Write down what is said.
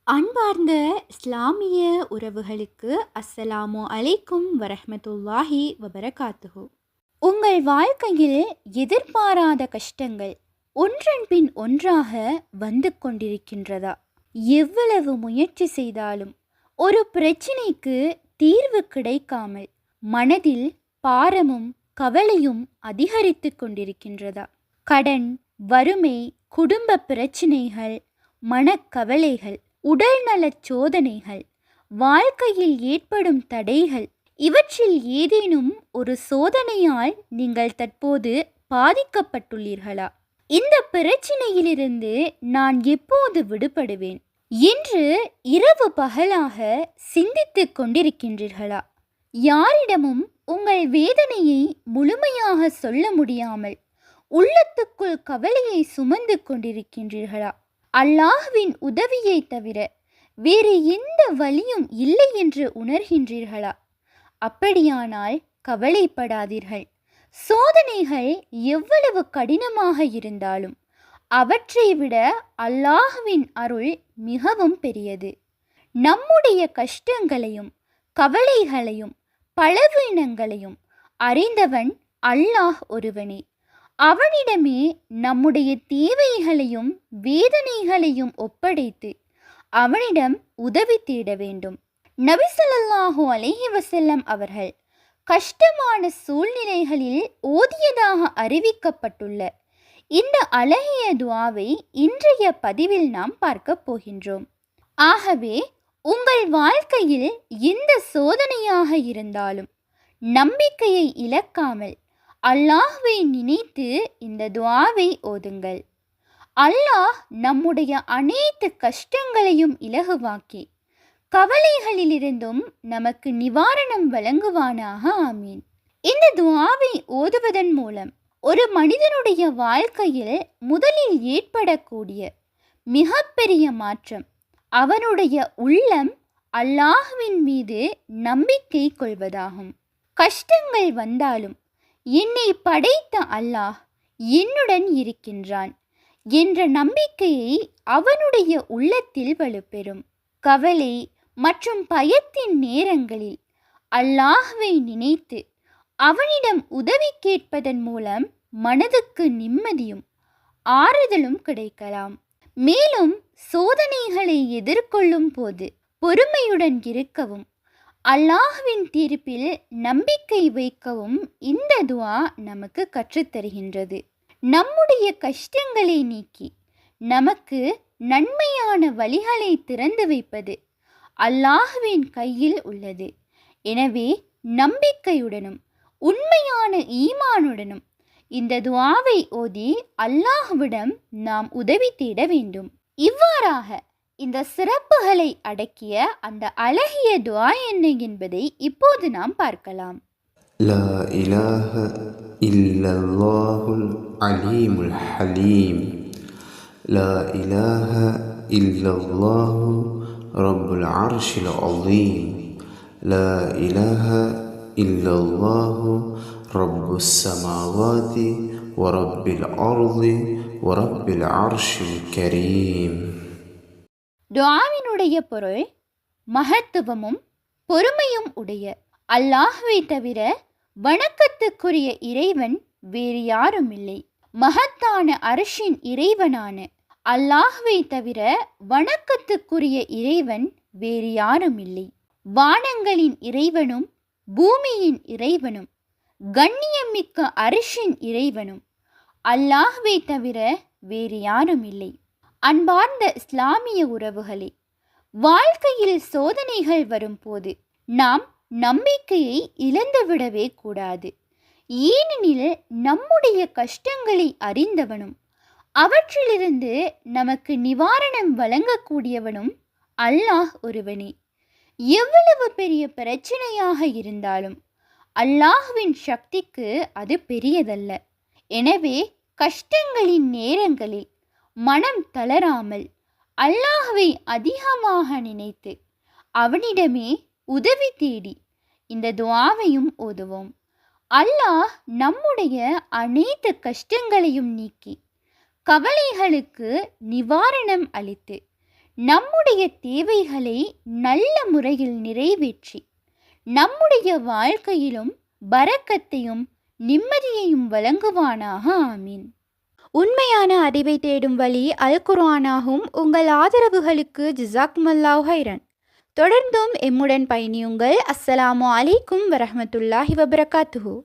அன்பார்ந்த இஸ்லாமிய உறவுகளுக்கு அஸ்ஸலாமு அலைக்கும் வரஹ்மத்துல்லாஹி வபரகாத்துஹு. உங்கள் வாழ்க்கையில் எதிர்பாராத கஷ்டங்கள் ஒன்றன் பின் ஒன்றாக வந்து கொண்டிருக்கின்றதா? எவ்வளவு முயற்சி செய்தாலும் ஒரு பிரச்சினைக்கு தீர்வு கிடைக்காமல் மனதில் பாரமும் கவலையும் அதிகரித்து கொண்டிருக்கின்றதா? கடன், வறுமை, குடும்ப பிரச்சினைகள், மனக்கவலைகள், உடல்நலச் சோதனைகள், வாழ்க்கையில் ஏற்படும் தடைகள், இவற்றில் ஏதேனும் ஒரு சோதனையால் நீங்கள் தற்போது பாதிக்கப்பட்டுள்ளீர்களா? இந்த பிரச்சினையிலிருந்து நான் எப்போது விடுபடுவேன் என்று இரவு பகலாக சிந்தித்துக் கொண்டிருக்கின்றீர்களா? யாரிடமும் உங்கள் வேதனையை முழுமையாக சொல்ல முடியாமல் உள்ளத்துக்குள் கவலையை சுமந்து கொண்டிருக்கின்றீர்களா? அல்லாஹ்வின் உதவியை தவிர வேறு எந்த வழியும் இல்லை என்று உணர்கின்றீர்களா? அப்படியானால் கவலைப்படாதீர்கள். சோதனைகள் எவ்வளவு கடினமாக இருந்தாலும் அவற்றை விட அல்லாஹ்வின் அருள் மிகவும் பெரியது. நம்முடைய கஷ்டங்களையும் கவலைகளையும் பலவீனங்களையும் அறிந்தவன் அல்லாஹ் ஒருவனே. அவனிடமே நம்முடைய தேவைகளையும் வேதனைகளையும் ஒப்படைத்து அவனிடம் உதவி தேட வேண்டும். நபி ஸல்லல்லாஹு அலைஹி வஸல்லம் அவர்கள் கஷ்டமான சூழ்நிலைகளில் ஓதியதாக அறிவிக்கப்பட்டுள்ள இந்த அழகிய துஆவை இன்றைய பதிவில் நாம் பார்க்க போகின்றோம். ஆகவே உங்கள் வாழ்க்கையில் எந்த சோதனையாக இருந்தாலும் நம்பிக்கையை இழக்காமல் அல்லாஹ்வை நினைத்து இந்த துஆவை ஓதுங்கள். அல்லாஹ் நம்முடைய அனைத்து கஷ்டங்களையும் இலகுவாக்கி கவலைகளிலிருந்தும் நமக்கு நிவாரணம் வழங்குவானாக. ஆமீன். இந்த துஆவை ஓதுவதன் மூலம் ஒரு மனிதனுடைய வாழ்க்கையில் முதலில் ஏற்படக்கூடிய மிகப்பெரிய மாற்றம் அவனுடைய உள்ளம் அல்லாஹ்வின் மீது நம்பிக்கை கொள்வதாகும். கஷ்டங்கள் வந்தாலும் என்னை படைத்த அல்லாஹ் என்னுடன் இருக்கின்றான் என்ற நம்பிக்கையை அவனுடைய உள்ளத்தில் வலுப்பெறும். கவலை மற்றும் பயத்தின் நேரங்களில் அல்லாஹ்வை நினைத்து அவனிடம் உதவி கேட்பதன் மூலம் மனதுக்கு நிம்மதியும் ஆறுதலும் கிடைக்கலாம். மேலும் சோதனைகளை எதிர்கொள்ளும் போது பொறுமையுடன் இருக்கவும் அல்லாஹ்வின் தீர்ப்பில் நம்பிக்கை வைக்கவும் இந்த துஆ நமக்கு கற்றுத்தருகின்றது. நம்முடைய கஷ்டங்களை நீக்கி நமக்கு நன்மையான வழிகளை திறந்து வைப்பது அல்லாஹ்வின் கையில் உள்ளது. எனவே நம்பிக்கையுடனும் உண்மையான ஈமானுடனும் இந்த துஆவை ஓதி அல்லாஹ்விடம் நாம் உதவி தேட வேண்டும். இவ்வாறாக இந்த சிறப்புகளை அடக்கிய அந்த அழகிய துஆ என்ன என்பதை இப்போது நாம் பார்க்கலாம். லா இலாஹ இல்லல்லாஹுல் அலீமுல் ஹலீம். லா இலாஹ இல்லல்லாஹு ரப்புல் அர்ஷில் அலீம். லா இலாஹ இல்லல்லாஹு ரப்புஸ் ஸமாவாதி வ ரப்பில் அர்தி வ ரப்பில் அர்ஷில் கரீம். துஆவினுடைய பொருள் மகத்துவமும் பொறுமையும் உடைய அல்லாஹ்வை தவிர வணக்கத்துக்குரிய இறைவன் வேறு யாரும் இல்லை. மகத்தான அர்ஷின் இறைவனான அல்லாஹ்வை தவிர வணக்கத்துக்குரிய இறைவன் வேறு யாரும் இல்லை. வானங்களின் இறைவனும் பூமியின் இறைவனும் கண்ணியமிக்க அர்ஷின் இறைவனும் அல்லாஹ்வை தவிர வேறு யாரும் இல்லை. அன்பார்ந்த இஸ்லாமிய உறவுகளே, வாழ்க்கையில் சோதனைகள் வரும்போது நாம் நம்பிக்கையை இழந்துவிடவே கூடாது. ஏனெனில் நம்முடைய கஷ்டங்களை அறிந்தவனும் அவற்றிலிருந்து நமக்கு நிவாரணம் வழங்கக்கூடியவனும் அல்லாஹ் ஒருவனே. எவ்வளவு பெரிய பிரச்சனையாக இருந்தாலும் அல்லாஹ்வின் சக்திக்கு அது பெரியதல்ல. எனவே கஷ்டங்களின் நேரங்களில் மனம் தளராமல் அல்லாஹ்வை அதிகமாக நினைத்து அவனிடமே உதவி தேடி இந்த துஆவையும் ஓதுவோம். அல்லாஹ் நம்முடைய அனைத்து கஷ்டங்களையும் நீக்கி கவலைகளுக்கு நிவாரணம் அளித்து நம்முடைய தேவைகளை நல்ல முறையில் நிறைவேற்றி நம்முடைய வாழ்க்கையிலும் பரக்கத்தையும் நிம்மதியையும் வழங்குவானாக. ஆமீன். உண்மையான அறிவை தேடும் வழி அல் குர்ஆனாகும். உங்கள் ஆதரவுகளுக்கு ஜஸாக்குமுல்லாஹு ஹைரன். தொடர்ந்தும் எம்முடன் பயணியுங்கள். அஸ்ஸலாமு அலைக்கும் வரஹ்மத்துல்லாஹி வபரகாத்துஹு.